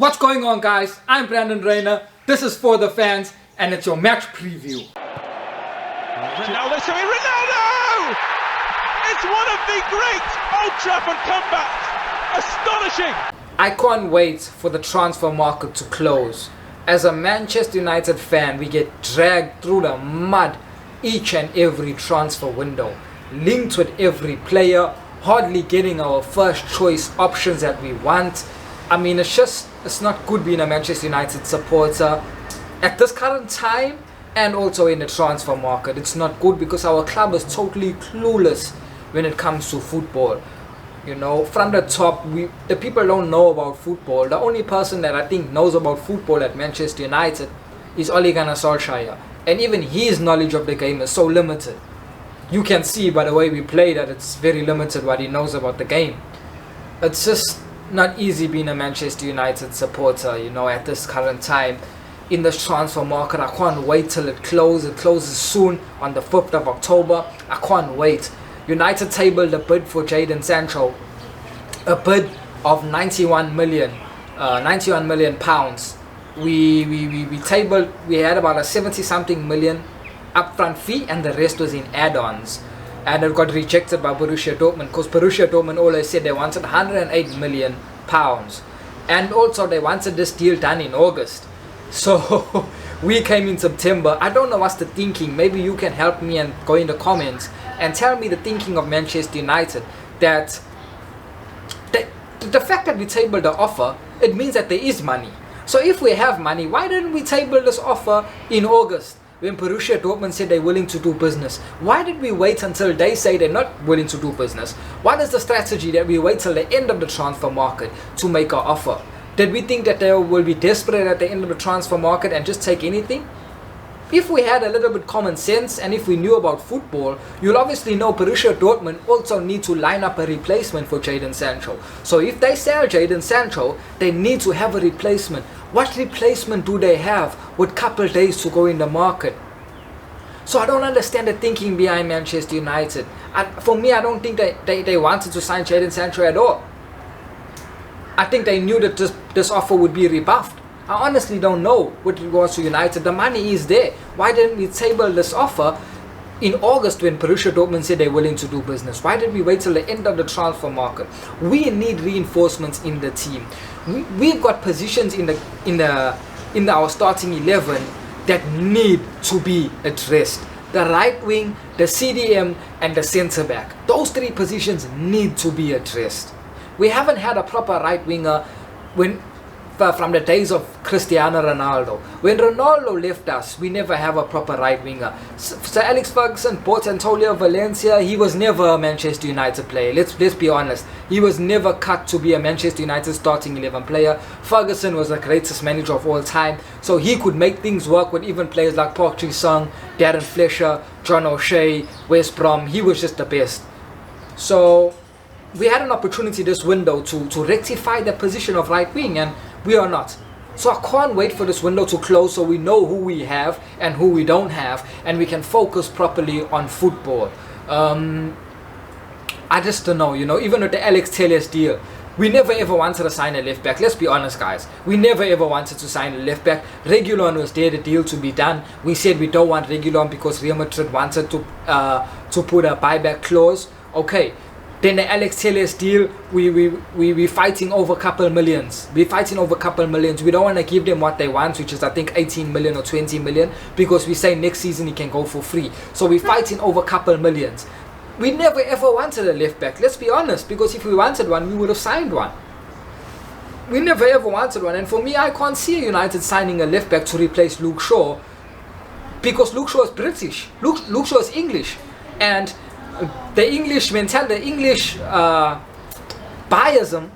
What's going on, guys? I'm Brandon Rayner. This is For the Fans, and it's your match preview. Ronaldo! It's one of the great Old Trafford comebacks! Astonishing! I can't wait for the transfer market to close. As a Manchester United fan, we get dragged through the mud each and every transfer window, linked with every player, hardly getting our first choice options that we want. I mean, it's not good being a Manchester United supporter at this current time, and also in the transfer market. It's not good because our club is totally clueless when it comes to football. You know, from the top, the people don't know about football. The only person that I think knows about football at Manchester United is Ole Gunnar Solskjaer, and even his knowledge of the game is so limited. You can see by the way we play that it's very limited what he knows about the game. It's just not easy being a Manchester United supporter, you know, at this current time in this transfer market. I can't wait till it closes. It closes soon on the 5th of October. I can't wait. United tabled a bid for Jadon Sancho, a bid of 91 million pounds. We had about a 70 something million upfront fee, and the rest was in add-ons, and it got rejected by Borussia Dortmund because Borussia Dortmund always said they wanted 108 million pounds, and also they wanted this deal done in August. So we came in September. I don't know what's the thinking. Maybe you can help me and go in the comments and tell me the thinking of Manchester United, that the fact that we tabled the offer, it means that there is money. So if we have money, why didn't we table this offer in August when Borussia Dortmund said they're willing to do business? Why did we wait until they say they're not willing to do business? What is the strategy that we wait till the end of the transfer market to make our offer? Did we think that they will be desperate at the end of the transfer market and just take anything? If we had a little bit common sense, and if we knew about football, you'll obviously know Borussia Dortmund also need to line up a replacement for Jadon Sancho. So if they sell Jadon Sancho, they need to have a replacement. What replacement do they have with couple days to go in the market? So I don't understand the thinking behind Manchester United. For me, I don't think they wanted to sign Jadon Sancho at all. I think they knew that this offer would be rebuffed. I honestly don't know with regards to United. The money is there. Why didn't we table this offer in August when Borussia Dortmund said they're willing to do business? Why did we wait till the end of the transfer market? We need reinforcements in the team. We've got positions in our starting 11 that need to be addressed. The right wing, the CDM, and the centre back. Those three positions need to be addressed. We haven't had a proper right winger from the days of Cristiano Ronaldo. When Ronaldo left us, we never have a proper right winger. Sir Alex Ferguson bought Antonio Valencia. He was never a Manchester United player. Let's be honest. He was never cut to be a Manchester United starting 11 player. Ferguson was the greatest manager of all time, so he could make things work with even players like Park Ji-sung, Darren Fletcher, John O'Shea, West Brom. He was just the best. So we had an opportunity this window to rectify the position of right wing, and we are not. So I can't wait for this window to close so we know who we have and who we don't have, and we can focus properly on football. I just don't know, you know, even with the Alex Telles deal, we never ever wanted to sign a left back. Let's be honest, guys. We never ever wanted to sign a left back. Reguilon was there, the deal to be done. We said we don't want Reguilon because Real Madrid wanted to put a buyback clause. Okay. Then the Alex Telles deal, we're fighting over a couple millions. We're fighting over a couple millions. We don't want to give them what they want, which is I think 18 million or 20 million, because we say next season he can go for free. So we're fighting over a couple millions. We never ever wanted a left back, let's be honest, because if we wanted one, we would have signed one. We never ever wanted one, and for me, I can't see United signing a left back to replace Luke Shaw, because Luke Shaw is British. Luke Shaw is English, and the English mentality, the English biasm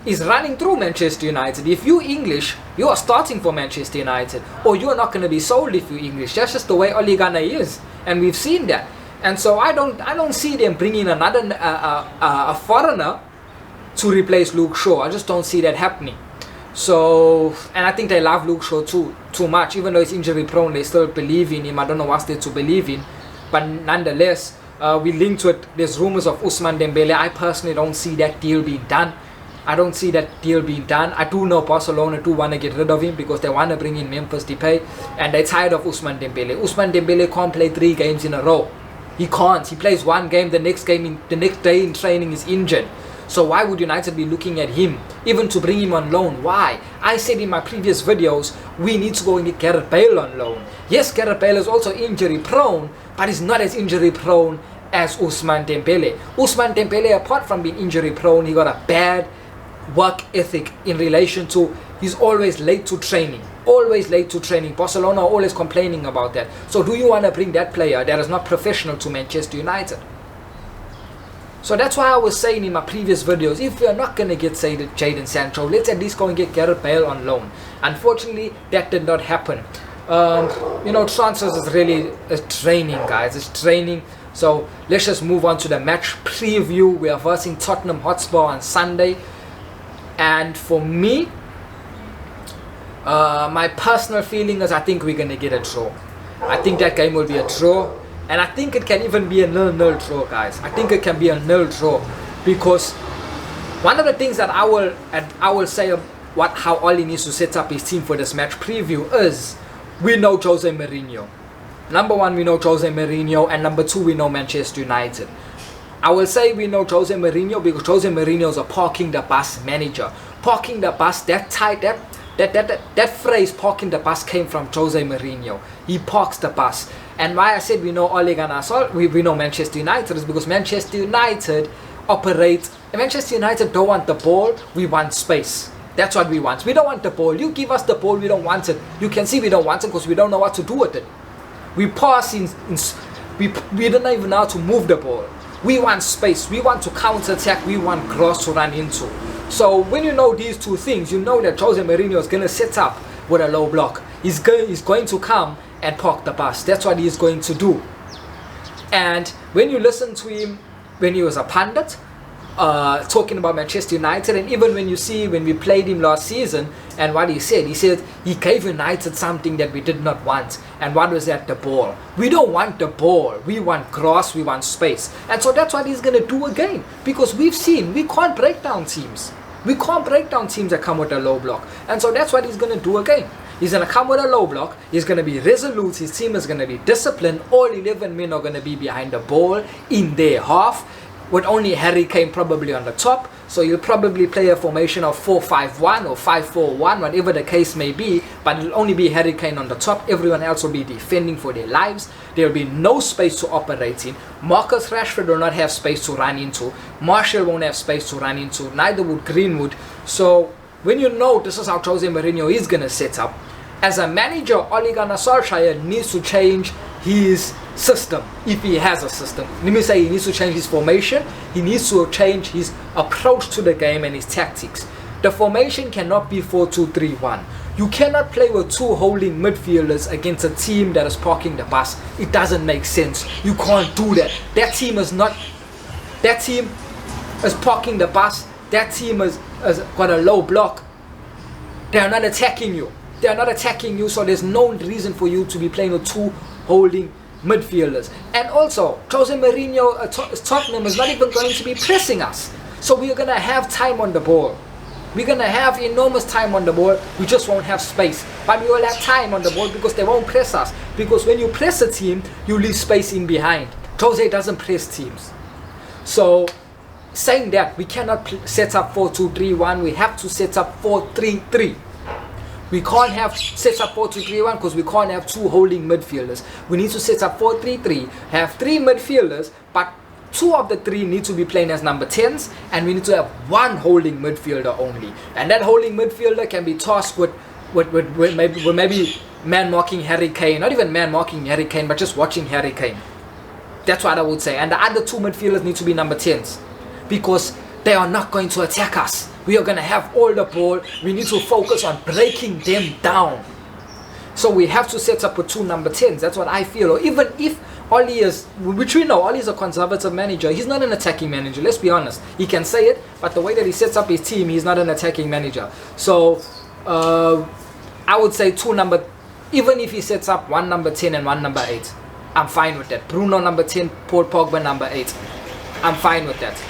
is running through Manchester United. If you're English, you are starting for Manchester United, or you're not going to be sold if you're English. That's just the way Ole Gunnar is, and we've seen that. And so I don't see them bringing another a foreigner to replace Luke Shaw. I just don't see that happening. So, and I think they love Luke Shaw too much, even though he's injury prone. They still believe in him. I don't know what's there to believe in, but nonetheless. We linked with there's rumors of Ousmane Dembele. I personally don't see that deal being done. I don't see that deal being done. I do know Barcelona do want to get rid of him because they want to bring in Memphis Depay, and they're tired of Ousmane Dembele. Ousmane Dembele can't play 3 games in a row. He can't. He plays 1 game, the next day in training is injured. So why would United be looking at him, even to bring him on loan? Why? I said in my previous videos, we need to go and get Gareth Bale on loan. Yes, Gareth Bale is also injury prone, but he's not as injury prone as Ousmane Dembele. Ousmane Dembele, apart from being injury prone, he got a bad work ethic in relation to he's always late to training. Always late to training. Barcelona are always complaining about that. So do you want to bring that player that is not professional to Manchester United? So that's why I was saying in my previous videos, if we're not going to get Jadon Sancho, let's at least go and get Gareth Bale on loan. Unfortunately, that did not happen. You know, transfers is really draining, guys. It's draining. So let's just move on to the match preview. We are versing Tottenham Hotspur on Sunday. And for me, my personal feeling is I think we're going to get a draw. I think that game will be a draw. And I think it can even be a 0-0 draw, guys. I think it can be a 0 draw. Because one of the things that I will say how Oli needs to set up his team for this match preview is, we know Jose Mourinho. Number 1, we know Jose Mourinho. And number 2, we know Manchester United. I will say we know Jose Mourinho because Jose Mourinho is a parking the bus manager. Parking the bus, that phrase parking the bus came from Jose Mourinho. He parks the bus. And why I said we know Ole Gunnar Solskjaer, we know Manchester United, is because Manchester United operates. Manchester United don't want the ball, we want space. That's what we want. We don't want the ball. You give us the ball, we don't want it. You can see we don't want it because we don't know what to do with it. We pass we don't even know how to move the ball. We want space. We want to counter attack. We want grass to run into. So when you know these two things, you know that Jose Mourinho is going to set up with a low block. He's going to come and park the bus. That's what he's going to do. And when you listen to him when he was a pundit, talking about Manchester United, and even when we played him last season, and what he said he gave United something that we did not want. And what was that? The ball. We don't want the ball. We want grass, we want space. And so that's what he's going to do again. Because we've seen, we can't break down teams. We can't break down teams that come with a low block. And so that's what he's going to do again. He's going to come with a low block. He's going to be resolute. His team is going to be disciplined. All 11 men are going to be behind the ball in their half, with only Harry Kane probably on the top. So you'll probably play a formation of 4-5-1 or 5-4-1, whatever the case may be, but it'll only be Harry Kane on the top. Everyone else will be defending for their lives. There will be no space to operate in. Marcus Rashford will not have space to run into. Martial won't have space to run into. Neither would Greenwood. So when you know this is how Jose Mourinho is going to set up, as a manager, Ole Gunnar Solskjaer needs to change his system, if he has a system. Let me say he needs to change his formation. He needs to change his approach to the game and his tactics. The formation cannot be 4-2-3-1. You cannot play with 2 holding midfielders against a team that is parking the bus. It doesn't make sense. You can't do that. That team is parking the bus. That team has got a low block. They are not attacking you. They are not attacking you, so there's no reason for you to be playing with 2 holding midfielders. And also, Jose Mourinho, Tottenham is not even going to be pressing us. So we are going to have time on the ball. We're going to have enormous time on the ball. We just won't have space. But we will have time on the ball because they won't press us. Because when you press a team, you leave space in behind. Jose doesn't press teams. So, saying that, we cannot set up 4-2-3-1. We have to set up 4-3-3. We can't have set up 4-2-3-1 because we can't have 2 holding midfielders. We need to set up 4-3-3, have 3 midfielders, but 2 of the 3 need to be playing as number 10s, and we need to have 1 holding midfielder only. And that holding midfielder can be tasked with maybe man marking Harry Kane, not even man marking Harry Kane, but just watching Harry Kane. That's what I would say. And the other 2 midfielders need to be number 10s because they are not going to attack us. We are going to have all the ball. We need to focus on breaking them down. So we have to set up with 2 number 10s. That's what I feel. Or even if Oli is, which we know, Oli is a conservative manager. He's not an attacking manager. Let's be honest. He can say it, but the way that he sets up his team, he's not an attacking manager. So I would say 2 number, even if he sets up 1 number 10 and 1 number 8, I'm fine with that. Bruno number 10, Paul Pogba number 8. I'm fine with that.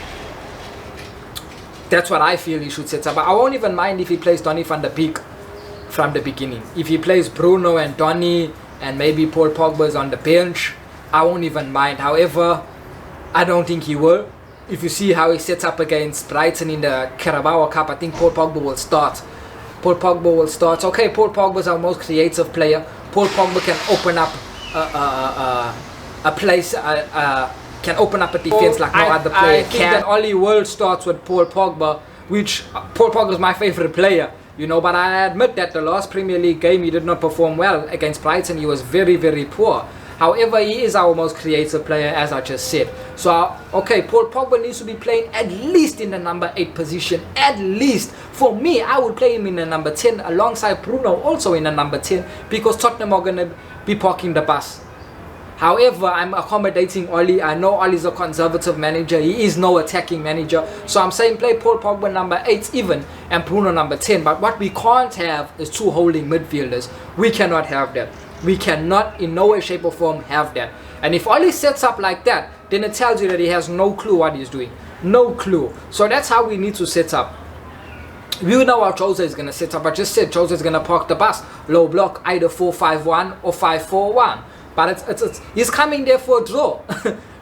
That's what I feel he should set up. I won't even mind if he plays Donny van der Beek from the beginning. If he plays Bruno and Donny and maybe Paul Pogba is on the bench, I won't even mind. However, I don't think he will. If you see how he sets up against Brighton in the Carabao Cup, I think Paul Pogba will start. Paul Pogba will start. Okay, Paul Pogba is our most creative player. Paul Pogba can open up a place, can open up a defense like no other player can. That Ollie World starts with Paul Pogba, which Paul Pogba is my favorite player, you know, but I admit that the last Premier League game he did not perform well against Brighton. He was very, very poor. However, he is our most creative player, as I just said. So, okay, Paul Pogba needs to be playing at least in the number 8 position. At least. For me, I would play him in the number 10 alongside Bruno also in the number 10 because Tottenham are going to be parking the bus. However, I'm accommodating Oli. I know Oli's a conservative manager. He is no attacking manager. So I'm saying play Paul Pogba number 8 even and Bruno number 10. But what we can't have is 2 holding midfielders. We cannot have that. We cannot in no way, shape or form have that. And if Oli sets up like that, then it tells you that he has no clue what he's doing. No clue. So that's how we need to set up. We know how Jose is going to set up. I just said Jose is going to park the bus. Low block, either 4-5-1 or 5-4-1. But he's coming there for a draw.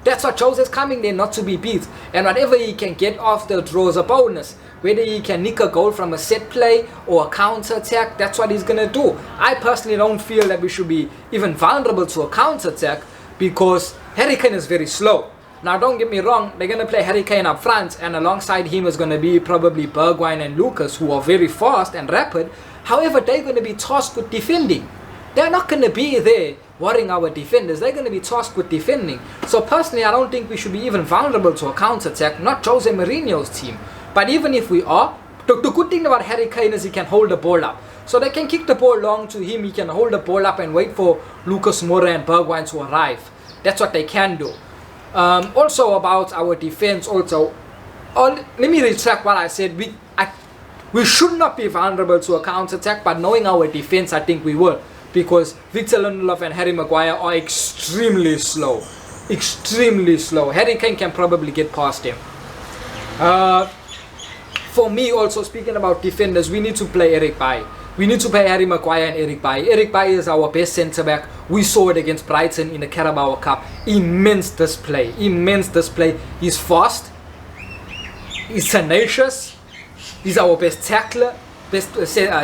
That's what Jose is coming there, not to be beat. And whatever he can get off the draw is a bonus. Whether he can nick a goal from a set play or a counter attack, that's what he's going to do. I personally don't feel that we should be even vulnerable to a counter attack because Harry Kane is very slow. Now don't get me wrong, they're going to play Harry Kane up front and alongside him is going to be probably Bergwijn and Lucas, who are very fast and rapid. However, they're going to be tasked with defending. They're not going to be there worrying our defenders. They're going to be tasked with defending. So personally, I don't think we should be even vulnerable to a counter-attack, not Jose Mourinho's team. But even if we are, the good thing about Harry Kane is he can hold the ball up. So they can kick the ball long to him, he can hold the ball up and wait for Lucas Moura and Bergwijn to arrive. That's what they can do. Also about our defense also, let me retract what I said. We should not be vulnerable to a counter-attack, but knowing our defense, I think we will. Because Victor Lindelof and Harry Maguire are extremely slow. Extremely slow. Harry Kane can probably get past him. For me also, speaking about defenders, we need to play Eric Bailly. We need to play Harry Maguire and Eric Bailly. Eric Bailly is our best centre-back. We saw it against Brighton in the Carabao Cup. Immense display. Immense display. He's fast. He's tenacious. He's our best tackler. Best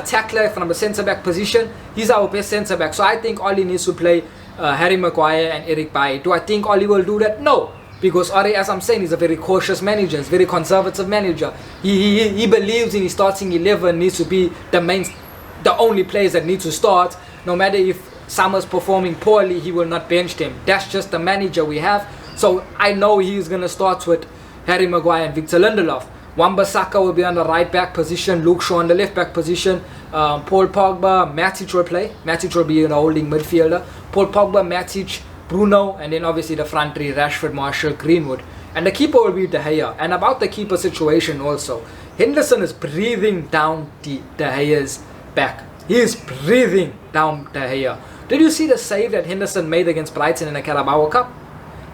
tackler from the centre-back position. He's our best centre-back. So I think Oli needs to play Harry Maguire and Eric Bailly. Do I think Oli will do that? No. Because Oli, as I'm saying, is a very cautious manager. He's a very conservative manager. He believes in his starting 11 needs to be the only players that need to start. No matter if Summer's performing poorly, he will not bench him. That's just the manager we have. So I know he's going to start with Harry Maguire and Victor Lindelof. Wan-Bissaka will be on the right back position, Luke Shaw on the left back position, Paul Pogba, Matic will play. Matic will be an holding midfielder. Paul Pogba, Matic, Bruno, and then obviously the front three, Rashford, Martial, Greenwood. And the keeper will be De Gea. And about the keeper situation also, Henderson is breathing down De Gea's back. He is breathing down De Gea. Did you see the save that Henderson made against Brighton in the Carabao Cup?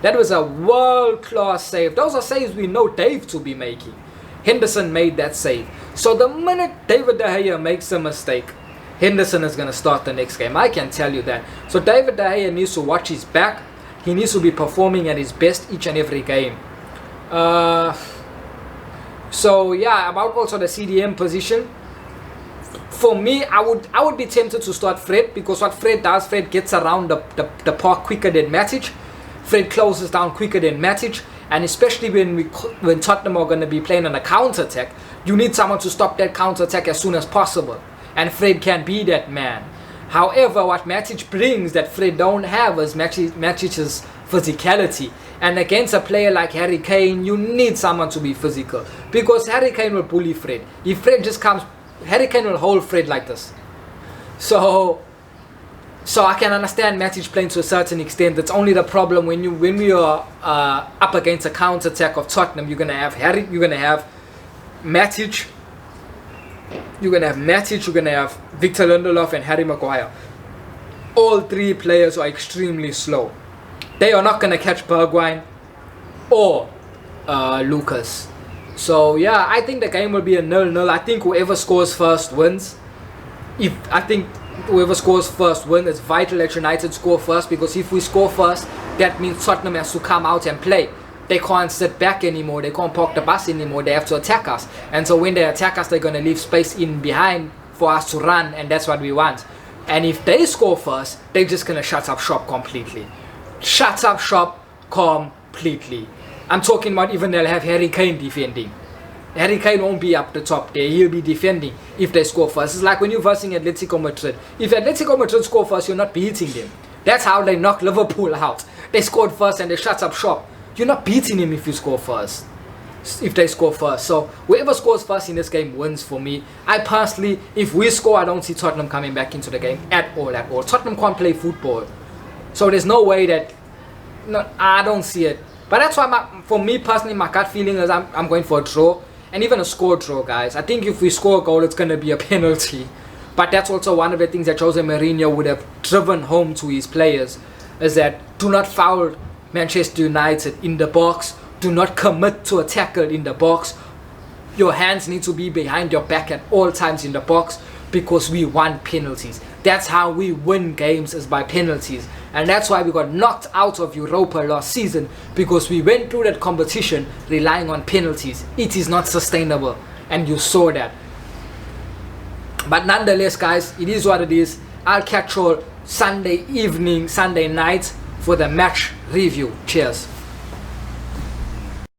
That was a world-class save. Those are saves we know Dave to be making. Henderson made that save. So the minute David De Gea makes a mistake, Henderson is going to start the next game. I can tell you that. So David De Gea needs to watch his back. He needs to be performing at his best each and every game. So yeah, about also the CDM position. For me, I would be tempted to start Fred, because what Fred does, Fred gets around the park quicker than Matic. Fred closes down quicker than Matic. And especially when Tottenham are going to be playing on a counter-attack, you need someone to stop that counter-attack as soon as possible. And Fred can be that man. However, what Matic brings that Fred don't have is Matic's physicality. And against a player like Harry Kane, you need someone to be physical. Because Harry Kane will bully Fred. If Fred just comes, Harry Kane will hold Fred like this. So I can understand Matic playing to a certain extent. It's only the problem when we are up against a counter attack of Tottenham. You're gonna have Matic. You're gonna have Victor Lindelof and Harry Maguire. All three players are extremely slow. They are not gonna catch Bergwijn or Lucas. So yeah, I think the game will be a 0-0. I think whoever scores first wins. I think whoever scores first wins. It's vital that United score first, because if we score first, that means Tottenham has to come out and play. They can't sit back anymore. They can't park the bus anymore. They have to attack us. And so when they attack us, they're going to leave space in behind for us to run, and that's what we want. And if they score first, they're just going to shut up shop completely. Shut up shop completely. I'm talking about even they'll have Harry Kane defending. Harry Kane won't be up the top there. He'll be defending if they score first. It's like when you're versing Atletico Madrid. If Atletico Madrid score first, you're not beating them. That's how they knocked Liverpool out. They scored first and they shut up shop. You're not beating him if you score first. If they score first. So whoever scores first in this game wins for me. I personally, if we score, I don't see Tottenham coming back into the game at all. Tottenham can't play football. So there's no way that... No, I don't see it. But that's why, for me personally, my gut feeling is I'm going for a draw. And even a score draw, guys. I think if we score a goal, it's going to be a penalty. But that's also one of the things that Jose Mourinho would have driven home to his players, is that do not foul Manchester United in the box. Do not commit to a tackle in the box. Your hands need to be behind your back at all times in the box, because we want penalties. That's how we win games, is by penalties. And that's why we got knocked out of Europa last season, because we went through that competition relying on penalties. It is not sustainable, and you saw that. But nonetheless, guys, it is what it is. I'll catch you all Sunday evening, Sunday night for the match review. Cheers.